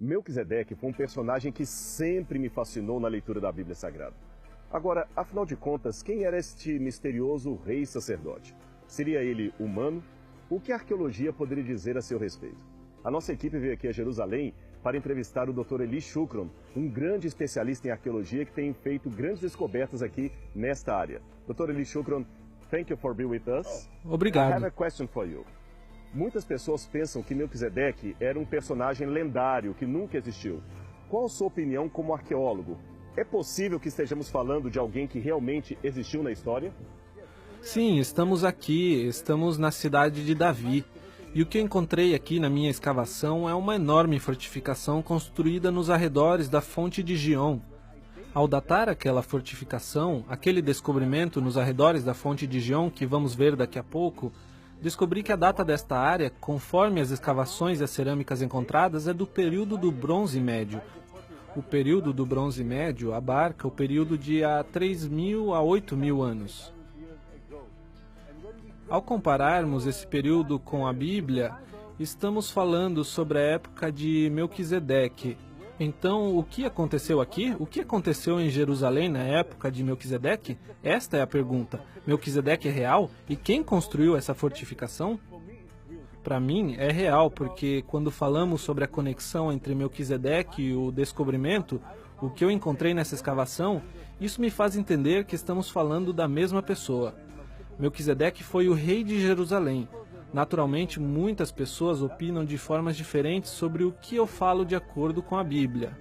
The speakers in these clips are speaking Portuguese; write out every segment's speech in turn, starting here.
Melquisedeque foi um personagem que sempre me fascinou na leitura da Bíblia Sagrada. Agora, afinal de contas, quem era este misterioso rei sacerdote? Seria ele humano? O que a arqueologia poderia dizer a seu respeito? A nossa equipe veio aqui a Jerusalém para entrevistar o Dr. Eli Shukron, um grande especialista em arqueologia que tem feito grandes descobertas aqui nesta área. Dr. Eli Shukron, thank you for being with us. Obrigado. I have a question for you. Muitas pessoas pensam que Melquisedeque era um personagem lendário que nunca existiu. Qual a sua opinião como arqueólogo? É possível que estejamos falando de alguém que realmente existiu na história? Sim, estamos aqui, estamos na cidade de Davi. E o que eu encontrei aqui na minha escavação é uma enorme fortificação construída nos arredores da fonte de Gion. Ao datar aquela fortificação, aquele descobrimento nos arredores da fonte de Gion, que vamos ver daqui a pouco, descobri que a data desta área, conforme as escavações e as cerâmicas encontradas, é do período do Bronze Médio. O período do Bronze Médio abarca o período de há 3.000 a 8.000 anos. Ao compararmos esse período com a Bíblia, estamos falando sobre a época de Melquisedeque. Então, o que aconteceu aqui? O que aconteceu em Jerusalém na época de Melquisedeque? Esta é a pergunta. Melquisedeque é real? E quem construiu essa fortificação? Para mim, é real, porque quando falamos sobre a conexão entre Melquisedeque e o descobrimento, o que eu encontrei nessa escavação, isso me faz entender que estamos falando da mesma pessoa. Melquisedeque foi o rei de Jerusalém. Naturalmente, muitas pessoas opinam de formas diferentes sobre o que eu falo de acordo com a Bíblia.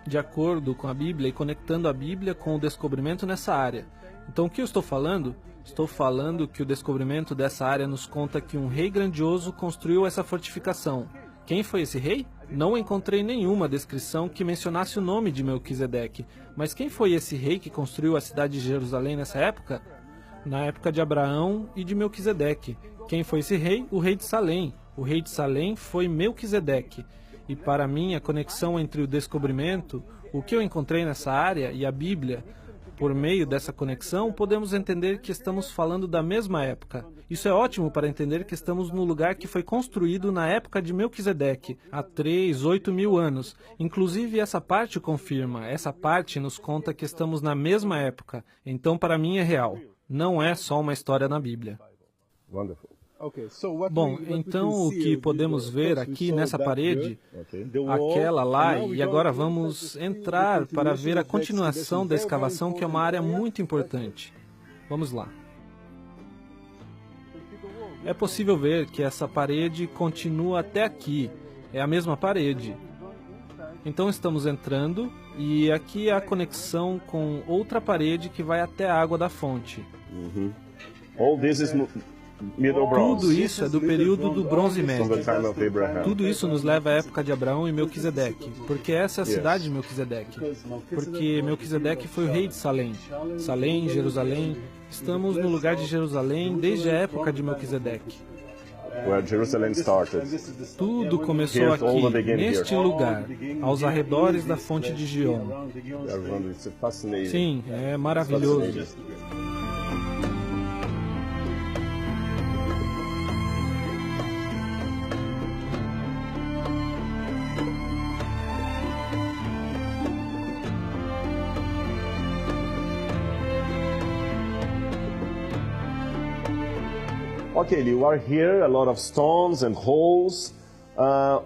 De acordo com a Bíblia e conectando a Bíblia com o descobrimento nessa área. Então, o que eu estou falando? Estou falando que o descobrimento dessa área nos conta que um rei grandioso construiu essa fortificação. Quem foi esse rei? Não encontrei nenhuma descrição que mencionasse o nome de Melquisedeque. Mas quem foi esse rei que construiu a cidade de Jerusalém nessa época? Na época de Abraão e de Melquisedeque. Quem foi esse rei? O rei de Salém. O rei de Salém foi Melquisedeque. E para mim, a conexão entre o descobrimento, o que eu encontrei nessa área e a Bíblia, por meio dessa conexão, podemos entender que estamos falando da mesma época. Isso é ótimo para entender que estamos no lugar que foi construído na época de Melquisedeque, há 8.000 anos. Inclusive, essa parte confirma, essa parte nos conta que estamos na mesma época. Então, para mim, é real. Não é só uma história na Bíblia. Bom, então o que podemos ver aqui nessa parede, aquela lá, e agora vamos entrar para ver a continuação da escavação, que é uma área muito importante. Vamos lá. É possível ver que essa parede continua até aqui, é a mesma parede. Então estamos entrando, e aqui é a conexão com outra parede que vai até a água da fonte. Tudo isso é do período do Bronze Médio. Tudo isso nos leva à época de Abraão e Melquisedeque, porque essa é a cidade de Melquisedeque. Porque Melquisedeque foi o rei de Salém. Salém, Jerusalém. Estamos no lugar de Jerusalém desde a época de Melquisedeque. Tudo começou aqui, neste lugar, aos arredores da fonte de Gion. Sim, é maravilhoso. Okay, you are here, a lot of stones and holes.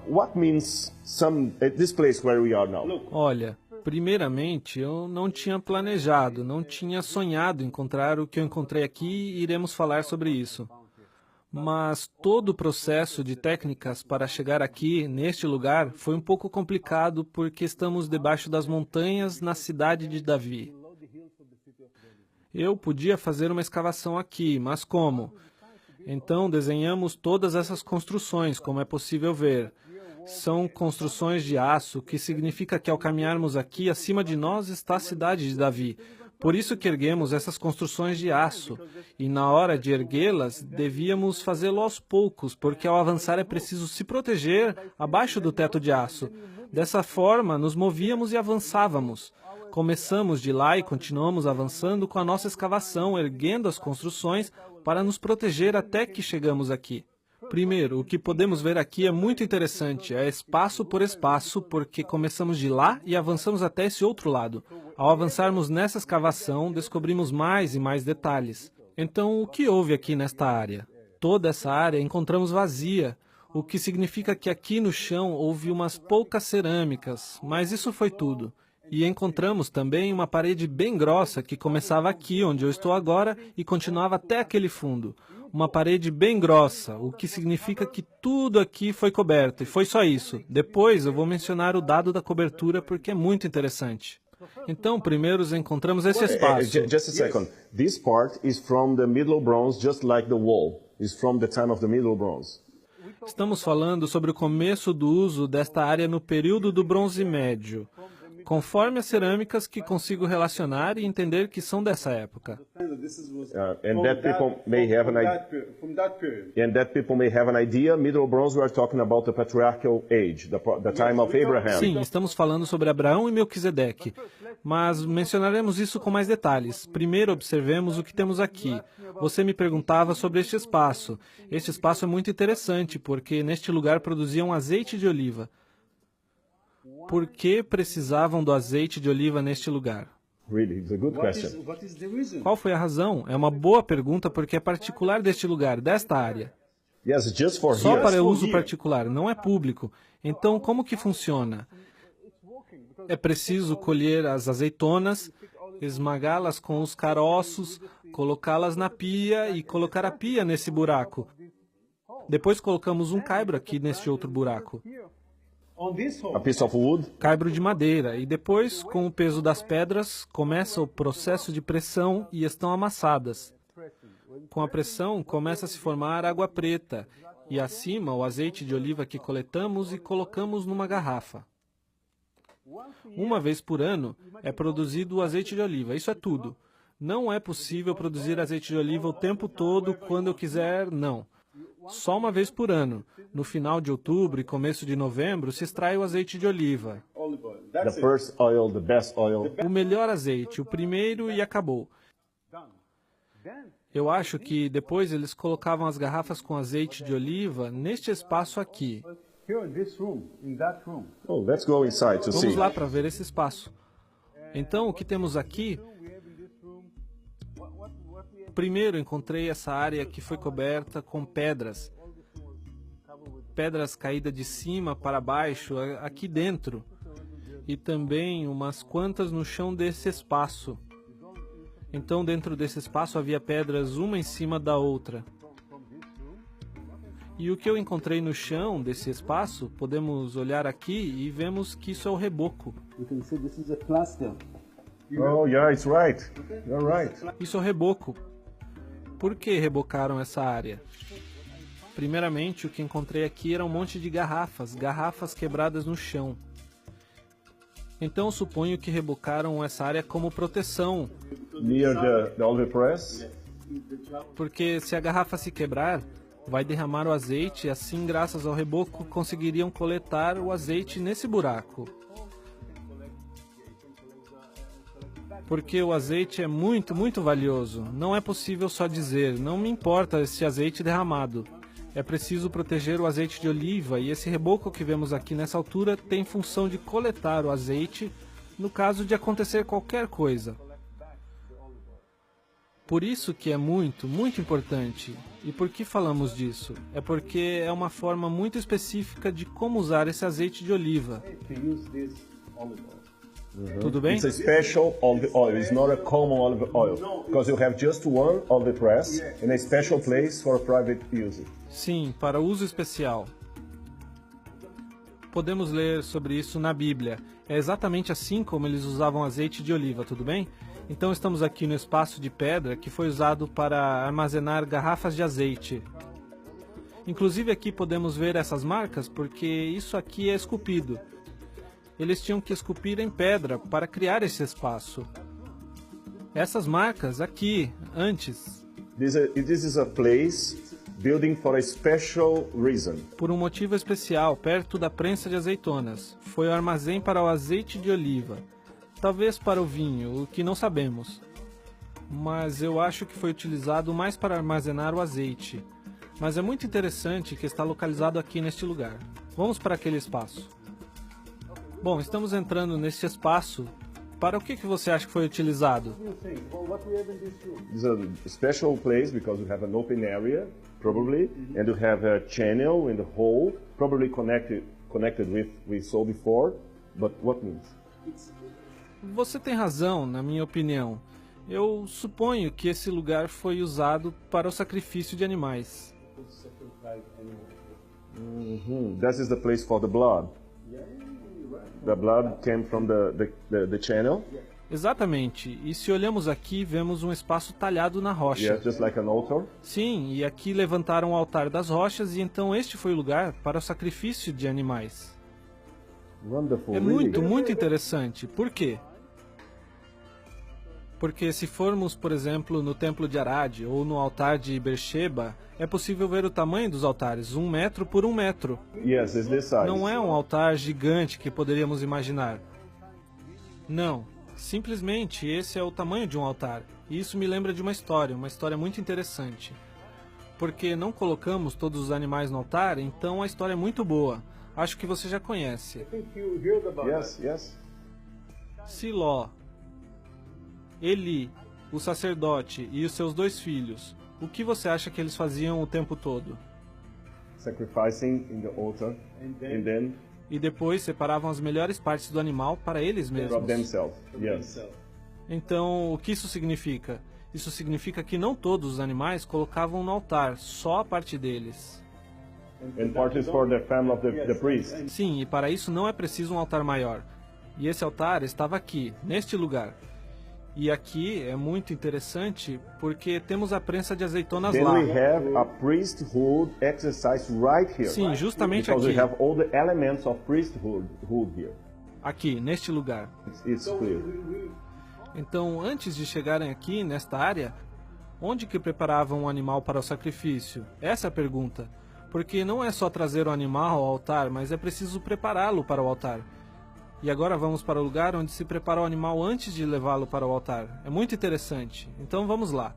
What means this place where we are now? Olha, primeiramente, eu não tinha planejado, não tinha sonhado encontrar o que eu encontrei aqui e iremos falar sobre isso. Mas todo o processo de técnicas para chegar aqui, neste lugar, foi um pouco complicado porque estamos debaixo das montanhas na cidade de Davi. Eu podia fazer uma escavação aqui, mas como? Então, desenhamos todas essas construções, como é possível ver. São construções de aço, que significa que ao caminharmos aqui, acima de nós está a cidade de Davi. Por isso que erguemos essas construções de aço. E na hora de erguê-las, devíamos fazê-lo aos poucos, porque ao avançar é preciso se proteger abaixo do teto de aço. Dessa forma, nos movíamos e avançávamos. Começamos de lá e continuamos avançando com a nossa escavação, erguendo as construções para nos proteger até que chegamos aqui. Primeiro, o que podemos ver aqui é muito interessante, é espaço por espaço, porque começamos de lá e avançamos até esse outro lado. Ao avançarmos nessa escavação, descobrimos mais e mais detalhes. Então, o que houve aqui nesta área? Toda essa área encontramos vazia, o que significa que aqui no chão houve umas poucas cerâmicas, mas isso foi tudo. E encontramos também uma parede bem grossa que começava aqui, onde eu estou agora, e continuava até aquele fundo. Uma parede bem grossa, o que significa que tudo aqui foi coberto, e foi só isso. Depois eu vou mencionar o dado da cobertura porque é muito interessante. Então, primeiro encontramos esse espaço. Just a second. This part is from the Middle Bronze, just like the wall. It's from the time of the Middle Bronze. Estamos falando sobre o começo do uso desta área no período do Bronze Médio, conforme as cerâmicas que consigo relacionar e entender que são dessa época. And that people may have an idea. Middle Bronze, we are talking about the patriarchal age, the time of Abraham. Sim, estamos falando sobre Abraão e Melquisedeque, mas mencionaremos isso com mais detalhes. Primeiro observemos o que temos aqui. Você me perguntava sobre este espaço. Este espaço é muito interessante, porque neste lugar produziam azeite de oliva. Por que precisavam do azeite de oliva neste lugar? Really, it's a good question. Qual foi a razão? É uma boa pergunta porque é particular deste lugar, desta área. Yes, just for Só here. para uso particular, não é público. Então, como que funciona? É preciso colher as azeitonas, esmagá-las com os caroços, colocá-las na pia e colocar a pia nesse buraco. Depois colocamos um caibro aqui neste outro buraco. A piece of wood. Caibro de madeira, e depois, com o peso das pedras, começa o processo de pressão e estão amassadas. Com a pressão, começa a se formar água preta, e acima o azeite de oliva que coletamos e colocamos numa garrafa. Uma vez por ano é produzido o azeite de oliva, isso é tudo. Não é possível produzir azeite de oliva o tempo todo, quando eu quiser, não. Só uma vez por ano. No final de outubro e começo de novembro se extrai o azeite de oliva. The first oil, the best oil. O melhor azeite, o primeiro e acabou. Eu acho que depois eles colocavam as garrafas com azeite de oliva neste espaço aqui. Oh, let's go inside to see. Vamos lá para ver esse espaço. Então, o que temos aqui? Primeiro, encontrei essa área que foi coberta com pedras. Pedras caídas de cima para baixo, aqui dentro. E também umas quantas no chão desse espaço. Então, dentro desse espaço havia pedras uma em cima da outra. E o que eu encontrei no chão desse espaço, podemos olhar aqui e vemos que isso é o reboco. Oh, yeah, it's right. You're right. Isso é o reboco. Por que rebocaram essa área? Primeiramente, o que encontrei aqui era um monte de garrafas quebradas no chão. Então, suponho que rebocaram essa área como proteção. Near the olive press. Porque se a garrafa se quebrar, vai derramar o azeite e assim, graças ao reboco, conseguiriam coletar o azeite nesse buraco. Porque o azeite é muito, muito valioso. Não é possível só dizer, não me importa esse azeite derramado. É preciso proteger o azeite de oliva e esse reboco que vemos aqui nessa altura tem função de coletar o azeite no caso de acontecer qualquer coisa. Por isso que é muito, muito importante. E por que falamos disso? É porque é uma forma muito específica de como usar esse azeite de oliva. Tudo bem? It's a special olive oil. It's not a common olive oil. Because you have just one olive press in a special place for private use. Sim, para uso especial. Podemos ler sobre isso na Bíblia. É exatamente assim como eles usavam azeite de oliva, tudo bem? Então estamos aqui no espaço de pedra que foi usado para armazenar garrafas de azeite. Inclusive aqui podemos ver essas marcas porque isso aqui é esculpido. Eles tinham que esculpir em pedra para criar esse espaço. Essas marcas aqui, antes, This is a place building for a special reason. por um motivo especial, perto da prensa de azeitonas. Foi o armazém para o azeite de oliva. Talvez para o vinho, o que não sabemos. Mas eu acho que foi utilizado mais para armazenar o azeite. Mas é muito interessante que está localizado aqui neste lugar. Vamos para aquele espaço. Bom, estamos entrando neste espaço. Para o que você acha que foi utilizado? It's a special place because we have an open area, probably, and we have a channel in the hole, probably connected with we saw before. But what means? Você tem razão, na minha opinião. Eu suponho que esse lugar foi usado para o sacrifício de animais. This is the place for the blood. The blood came from the channel. Exatamente. E se olhamos aqui, vemos um espaço talhado na rocha. Yes, just like an altar. Sim, e aqui levantaram o altar das rochas e então este foi o lugar para o sacrifício de animais. Wonderful. É muito interessante. Por quê? Porque se formos, por exemplo, no templo de Arad ou no altar de Beersheba, é possível ver o tamanho dos altares, 1 metro por 1 metro. Yes, it's this size. Não é um altar gigante que poderíamos imaginar. Não, simplesmente esse é o tamanho de um altar. E isso me lembra de uma história muito interessante. Porque não colocamos todos os animais no altar, então a história é muito boa. Acho que você já conhece. Yes. Siló, Eli, o sacerdote e os seus 2 filhos, o que você acha que eles faziam o tempo todo? Sacrificing in the altar, and then E depois separavam as melhores partes do animal para eles for mesmos. themselves. Yes. Então, o que isso significa? Isso significa que não todos os animais colocavam no altar, só a parte deles. And part is for the family of the priest. Sim, e para isso não é preciso um altar maior. E esse altar estava aqui, neste lugar. E aqui é muito interessante porque temos a prensa de azeitonas Then lá. we have a priesthood exercise right here. Sim, justamente Because aqui. we have all the elements of priesthood here. Aqui, neste lugar. It's clear. Então, antes de chegarem aqui, nesta área, onde que preparavam o animal para o sacrifício? Essa é a pergunta. Porque não é só trazer o animal ao altar, mas é preciso prepará-lo para o altar. E agora vamos para o lugar onde se prepara o animal antes de levá-lo para o altar. É muito interessante. Então vamos lá.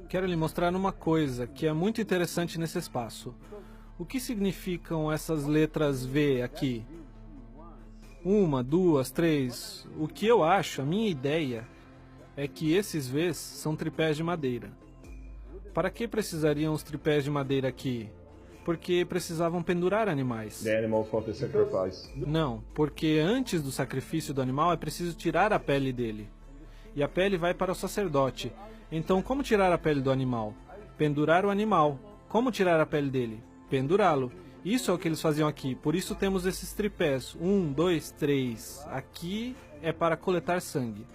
Quero lhe mostrar uma coisa que é muito interessante nesse espaço. O que significam essas letras V aqui? 1, 2, 3. O que eu acho, a minha ideia, é que esses Vs são tripés de madeira. Para que precisariam os tripés de madeira aqui? Porque precisavam pendurar animais. The animals for the sacrifice. Não, porque antes do sacrifício do animal é preciso tirar a pele dele. E a pele vai para o sacerdote. Então, como tirar a pele do animal? Pendurar o animal. Como tirar a pele dele? Pendurá-lo. Isso é o que eles faziam aqui. Por isso temos esses tripés. 1, 2, 3. Aqui é para coletar sangue.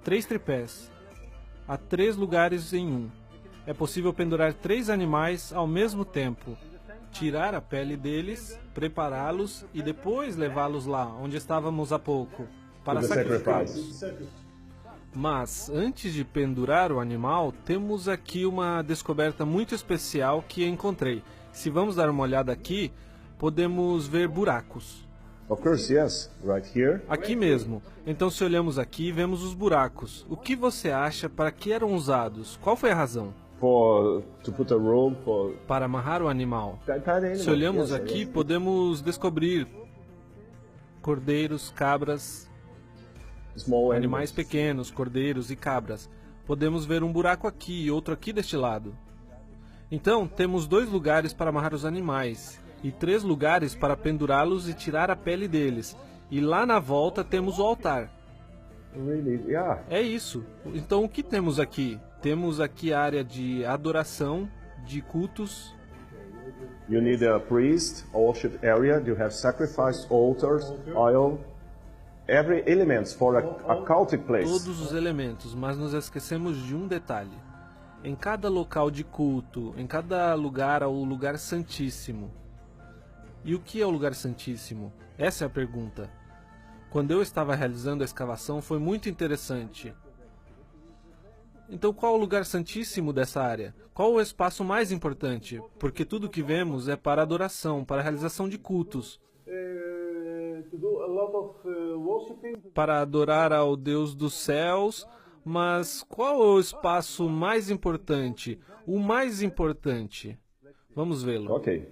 3 tripés. Há 3 lugares em um. É possível pendurar 3 animais ao mesmo tempo, tirar a pele deles, prepará-los e depois levá-los lá, onde estávamos há pouco, para sacrificá-los. Mas, antes de pendurar o animal, temos aqui uma descoberta muito especial que encontrei. Se vamos dar uma olhada aqui, podemos ver buracos. Of course, yes. Right here. Aqui mesmo. Então, se olhamos aqui, vemos os buracos. O que você acha para que eram usados? Qual foi a razão? To put a rope for... Para amarrar o animal. Animal. Se olhamos Yes, aqui, yes. podemos descobrir cordeiros, cabras, Small animais pequenos, cordeiros e cabras. Podemos ver um buraco aqui e outro aqui deste lado. Então, temos 2 lugares para amarrar os animais e 3 lugares para pendurá-los e tirar a pele deles. E lá na volta temos o altar. Really? Yeah. É isso. Então, o que temos aqui? Temos aqui a área de adoração, de cultos. You need a priest, worship area. You have sacrifice, altars, oil, every elements for a cultic place. Todos os elementos, mas nos esquecemos de um detalhe. Em cada local de culto, em cada lugar há o lugar santíssimo. E o que é o lugar santíssimo? Essa é a pergunta. Quando eu estava realizando a escavação foi muito interessante. Então qual o lugar santíssimo dessa área? Qual o espaço mais importante? Porque tudo que vemos é para adoração, para a realização de cultos. Para adorar ao Deus dos céus, Mas qual é o espaço mais importante? O mais importante? Vamos vê-lo. Ok.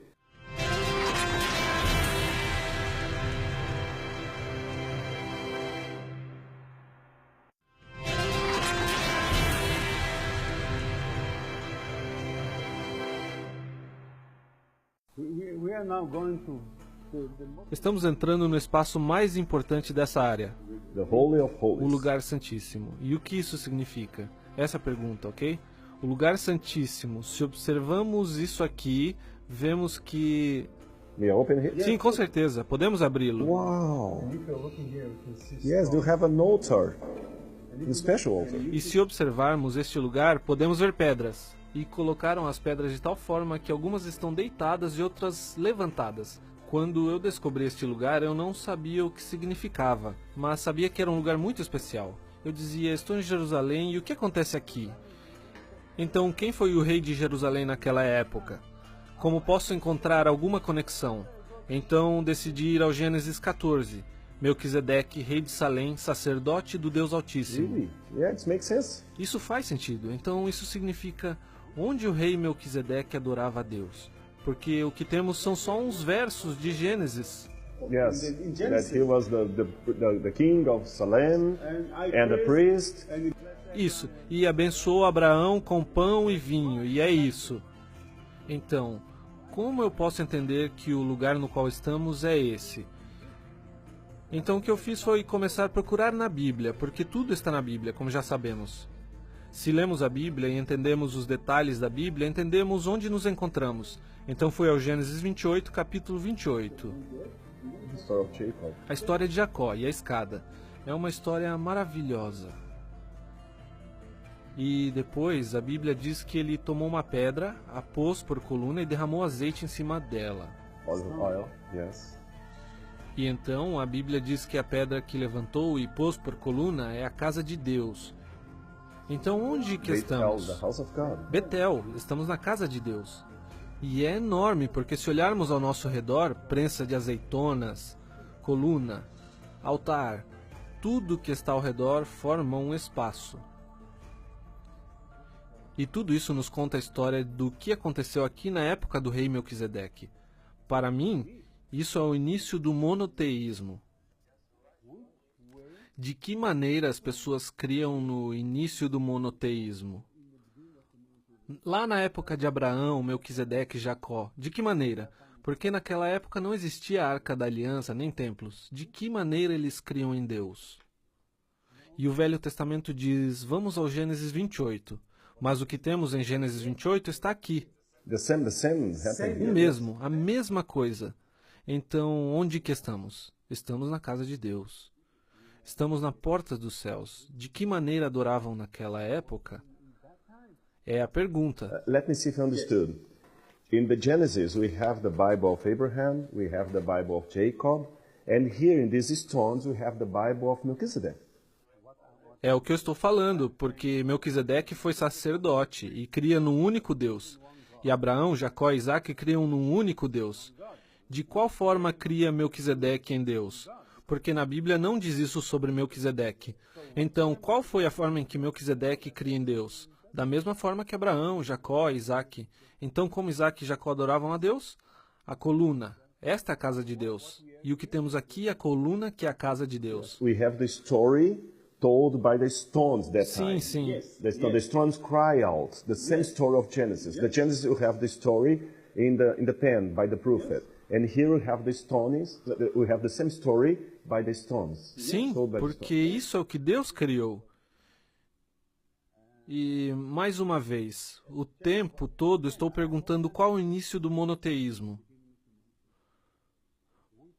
We are now going to Estamos entrando no espaço mais importante dessa área, The Holy of o Holies. lugar santíssimo. E o que isso significa? Essa é a pergunta, ok? O lugar santíssimo. Se observamos isso aqui, vemos que... May I open here? Sim, com certeza. Podemos abri-lo. Wow. if you're looking here, you can see Yes, do you have an altar? A special altar. E se observarmos este lugar, podemos ver pedras. E colocaram as pedras de tal forma que algumas estão deitadas e outras levantadas. Quando eu descobri este lugar, eu não sabia o que significava, mas sabia que era um lugar muito especial. Eu dizia, estou em Jerusalém e o que acontece aqui? Então, quem foi o rei de Jerusalém naquela época? Como posso encontrar alguma conexão? Então, decidi ir ao Gênesis 14. Melquisedeque, rei de Salém, sacerdote do Deus Altíssimo. Really? Yeah, it makes sense. Isso faz sentido. Então, isso significa onde o rei Melquisedeque adorava a Deus. Porque o que temos são só uns versos de Gênesis. Yes, In that Genesis. he was the king of Salem and the priest. Isso. E abençoou Abraão com pão e vinho. E é isso. Então, como eu posso entender que o lugar no qual estamos é esse? Então o que eu fiz foi começar a procurar na Bíblia, porque tudo está na Bíblia, como já sabemos. Se lemos a Bíblia e entendemos os detalhes da Bíblia, entendemos onde nos encontramos. Então fui ao Gênesis 28, capítulo 28. The story of Jacob. A história de Jacó e a escada. É uma história maravilhosa. E depois a Bíblia diz que ele tomou uma pedra, a pôs por coluna e derramou azeite em cima dela. Olive oil. Yes. E então a Bíblia diz que a pedra que levantou e pôs por coluna é a casa de Deus. Então onde que Bethel, estamos? the house of God. Betel, estamos na casa de Deus. E é enorme, porque se olharmos ao nosso redor, prensa de azeitonas, coluna, altar, tudo que está ao redor forma um espaço. E tudo isso nos conta a história do que aconteceu aqui na época do rei Melquisedeque. Para mim, isso é o início do monoteísmo. De que maneira as pessoas criam no início do monoteísmo? Lá na época de Abraão, Melquisedeque e Jacó, de que maneira? Porque naquela época não existia a Arca da Aliança, nem templos. De que maneira eles criam em Deus? E o Velho Testamento diz, vamos ao Gênesis 28. Mas o que temos em Gênesis 28 está aqui. The same happened. O mesmo, a mesma coisa. Então, onde que estamos? Estamos na casa de Deus. Estamos na porta dos céus. De que maneira adoravam naquela época? É a pergunta. Let me see if I understood. In the Genesis, we have the Bible of Abraham, we have the Bible of Jacob, and here in these stones, we have the Bible of Melchizedek. É o que eu estou falando, porque Melquisedeque foi sacerdote e cria num único Deus. E Abraão, Jacó e Isaac criam num único Deus. De qual forma cria Melquisedeque em Deus? Porque na Bíblia não diz isso sobre Melquisedeque. Então, qual foi a forma em que Melquisedeque cria em Deus? Da mesma forma que Abraão, Jacó e Isaac. Então, como Isaac e Jacó adoravam a Deus? A coluna. Esta é a casa de Deus. E o que temos aqui é a coluna, que é a casa de Deus. We have the story told by the stones that Sim, time. sim. The stones cry out. The same story of Genesis. The Genesis you have the story in the pen by the prophet, and here we have the stones. We have the same story by the stones. Sim, Told by the porque stones. isso é o que Deus criou. E, mais uma vez, o tempo todo estou perguntando qual o início do monoteísmo.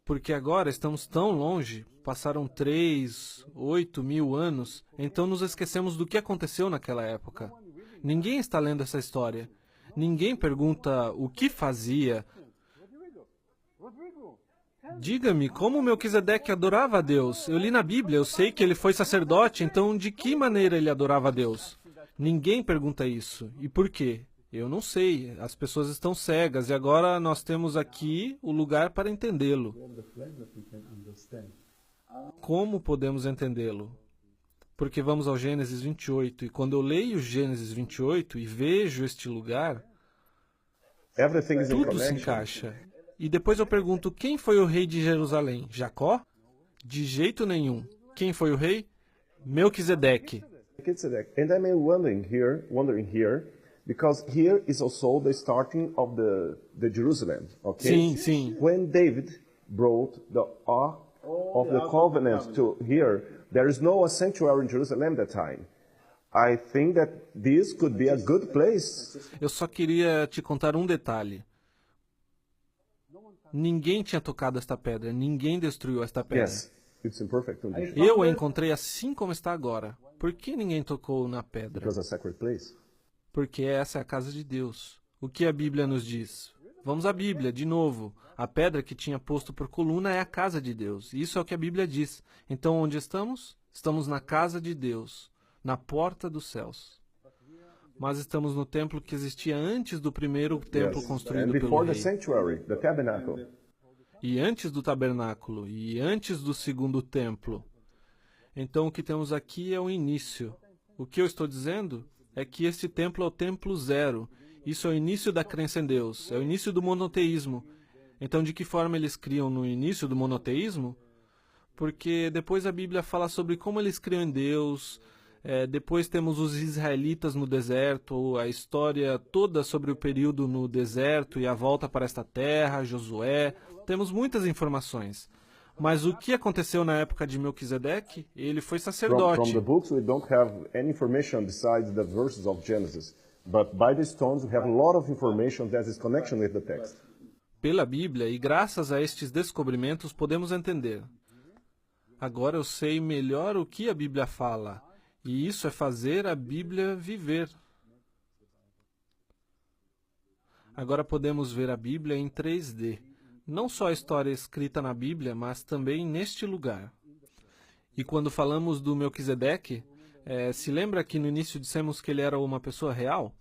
Porque agora estamos tão longe, passaram 3, 8 mil anos, então nos esquecemos do que aconteceu naquela época. Ninguém está lendo essa história. Ninguém pergunta o que fazia. Diga-me, como Melquisedeque adorava a Deus? Eu li na Bíblia, eu sei que ele foi sacerdote, então de que maneira ele adorava a Deus? Ninguém pergunta isso. E por quê? Eu não sei. As pessoas estão cegas e agora nós temos aqui o lugar para entendê-lo. Como podemos entendê-lo? porque vamos ao Gênesis 28, e quando eu leio Gênesis 28 e vejo este lugar, Everything is in tudo se connection. encaixa. E depois eu pergunto, quem foi o rei de Jerusalém? Jacó? De jeito nenhum. Quem foi o rei? Melquisedeque. And I'm wondering here, because here is also the starting of the Jerusalem, okay? Sim, sim. When David brought the Ark of the Covenant to here, there is no sanctuary in Jerusalem that time. I think that this could be a good place. Eu só queria te contar um detalhe. Ninguém tinha tocado esta pedra, ninguém destruiu esta pedra. Yes, it's in perfect condition. Eu a encontrei assim como está agora. Por que ninguém tocou na pedra? Because a sacred place. Porque essa é a casa de Deus. O que a Bíblia nos diz? Vamos à Bíblia, de novo. A pedra que tinha posto por coluna é a casa de Deus. Isso é o que a Bíblia diz. Então, onde estamos? Estamos na casa de Deus, na porta dos céus. Mas estamos no templo que existia antes do primeiro templo Yes. construído And pelo before the rei. sanctuary, the tabernacle. E antes do tabernáculo, e antes do segundo templo. Então o que temos aqui é o início. O que eu estou dizendo é que este templo é o templo zero. Isso é o início da crença em Deus, é o início do monoteísmo. Então de que forma eles criam no início do monoteísmo? Porque depois a Bíblia fala sobre como eles criam em Deus. Depois temos os israelitas no deserto, a história toda sobre o período no deserto e a volta para esta terra, Josué. Temos muitas informações. Mas o que aconteceu na época de Melquisedeque? Ele foi From sacerdote. the books, we don't have any information besides the verses of Genesis. But by the stones, we have a lot of information that is connection with the text. Pela Bíblia, e graças a estes descobrimentos podemos entender. Agora eu sei melhor o que a Bíblia fala. E isso é fazer a Bíblia viver. Agora podemos ver a Bíblia em 3D. Não só a história escrita na Bíblia, mas também neste lugar. E quando falamos do Melquisedeque, se lembra que no início dissemos que ele era uma pessoa real?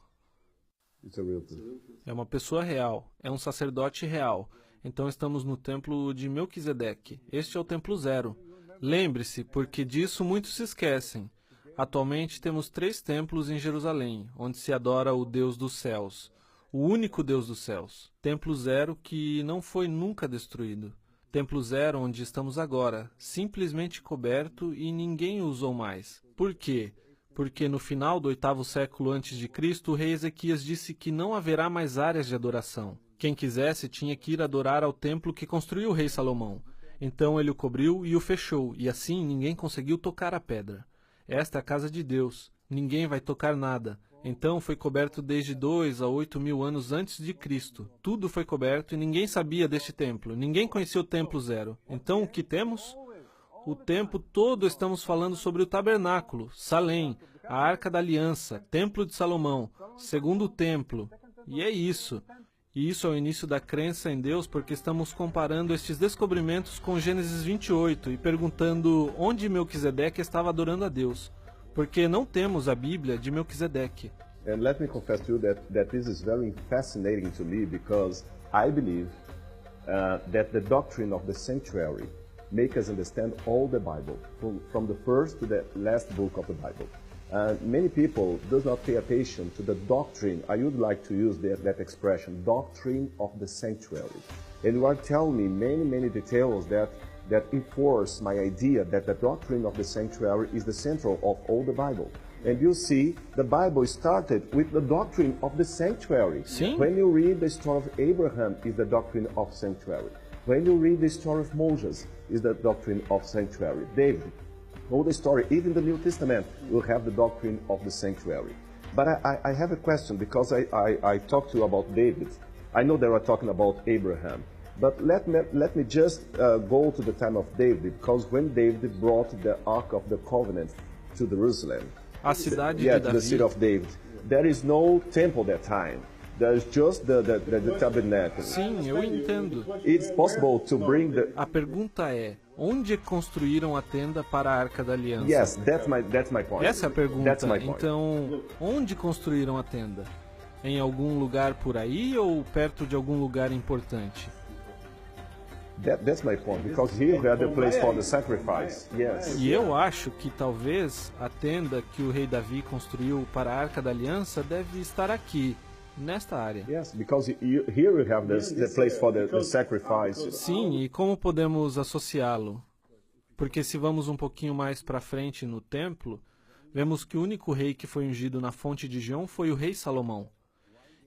It's a real thing. É uma pessoa real, é um sacerdote real. Então estamos no templo de Melquisedeque. Este é o templo zero. Lembre-se, porque disso muitos se esquecem. Atualmente temos 3 templos em Jerusalém, onde se adora o Deus dos céus, o único Deus dos céus. Templo zero que não foi nunca destruído. Templo zero onde estamos agora, simplesmente coberto e ninguém o usou mais. Por quê? Porque no final do 8º século a.C., o rei Ezequias disse que não haverá mais áreas de adoração. Quem quisesse tinha que ir adorar ao templo que construiu o rei Salomão. Então ele o cobriu e o fechou, e assim ninguém conseguiu tocar a pedra. Esta é a casa de Deus. Ninguém vai tocar nada. Então foi coberto desde 2 a 8 mil anos antes de Cristo. Tudo foi coberto e ninguém sabia deste templo. Ninguém conhecia o templo zero. Então o que temos? O tempo todo estamos falando sobre o tabernáculo, Salém, a Arca da Aliança, Templo de Salomão, segundo templo. E é isso. E isso é o início da crença em Deus, porque estamos comparando estes descobrimentos com Gênesis 28 e perguntando onde Melquisedeque estava adorando a Deus. Porque não temos a Bíblia de Melquisedeque. And let me confess to you that this is very fascinating to me because I believe that the doctrine of the sanctuary make us understand all the Bible, from the first to the last book of the Bible. Many people do not pay attention to the doctrine. I would like to use that expression, doctrine of the sanctuary. And you are telling me many details that enforce my idea that the doctrine of the sanctuary is the central of all the Bible. And you see, the Bible started with the doctrine of the sanctuary. Sim. When you read the story of Abraham, is the doctrine of sanctuary. When you read the story of Moses, is the doctrine of sanctuary. David, all the story, even the New Testament, will have the doctrine of the sanctuary. But I have a question, because I talked to you about David. I know they were talking about Abraham. But let me just go to the time of David, because when David brought the Ark of the Covenant to Jerusalem, A cidade yeah, de to the city Davi. of David, there is no temple that time. There's just the tabernacle. Sim, eu entendo. It's possible to bring the... A pergunta é, onde construíram a tenda para a Arca da Aliança? Yes, that's my point. Essa é a pergunta. That's my point. Então, onde construíram a tenda? Em algum lugar por aí ou perto de algum lugar importante? That's my point, because here we have the place for the sacrifice. Yes. E eu acho que talvez a tenda que o rei Davi construiu para a Arca da Aliança deve estar aqui, nesta área. Yes, because here we have the place for the sacrifice. Sim, e como podemos associá-lo? Porque se vamos um pouquinho mais para frente no templo, vemos que o único rei que foi ungido na fonte de Gion foi o rei Salomão.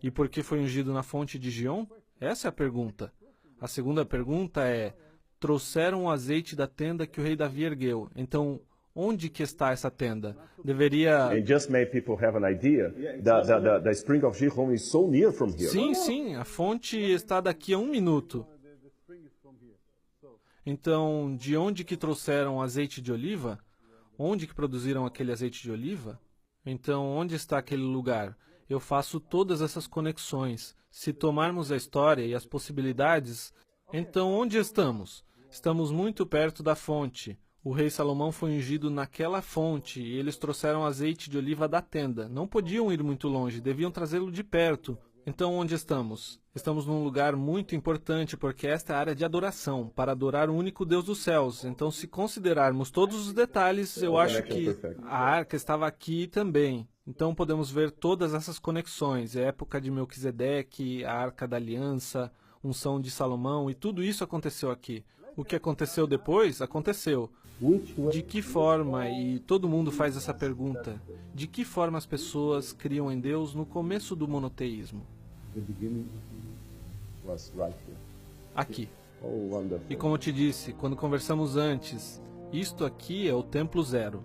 E por que foi ungido na fonte de Gion? Essa é a pergunta. A segunda pergunta é: trouxeram o azeite da tenda que o rei Davi ergueu. Então, onde que está essa tenda? Deveria... And just make people have an idea, the spring of Gihon is so near from here. Sim, a fonte está daqui a 1 minuto. Então, de onde que trouxeram azeite de oliva? Onde que produziram aquele azeite de oliva? Então, onde está aquele lugar? Eu faço todas essas conexões. Se tomarmos a história e as possibilidades, então onde estamos? Estamos muito perto da fonte. O rei Salomão foi ungido naquela fonte e eles trouxeram azeite de oliva da tenda. Não podiam ir muito longe, deviam trazê-lo de perto. Então onde estamos? Estamos num lugar muito importante porque esta é a área de adoração, para adorar o único Deus dos céus. Então, se considerarmos todos os detalhes, eu acho que a arca estava aqui também. Então podemos ver todas essas conexões, a época de Melquisedeque, a Arca da Aliança, unção de Salomão, e tudo isso aconteceu aqui. O que aconteceu depois, aconteceu. De que forma, e todo mundo faz essa pergunta, de que forma as pessoas criam em Deus no começo do monoteísmo? Aqui. E como eu te disse, quando conversamos antes, isto aqui é o templo zero.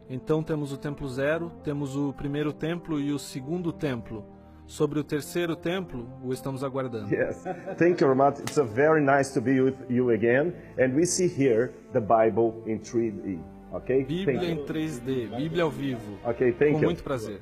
Então temos o templo zero, temos o primeiro templo e o segundo templo. Sobre o terceiro templo, o estamos aguardando. Yes. Thank you, Ramat. It's very nice to be with you again. And we see here the Bible in 3D. Okay? Bíblia em 3D, Bíblia ao vivo. Okay, thank Com you. muito prazer.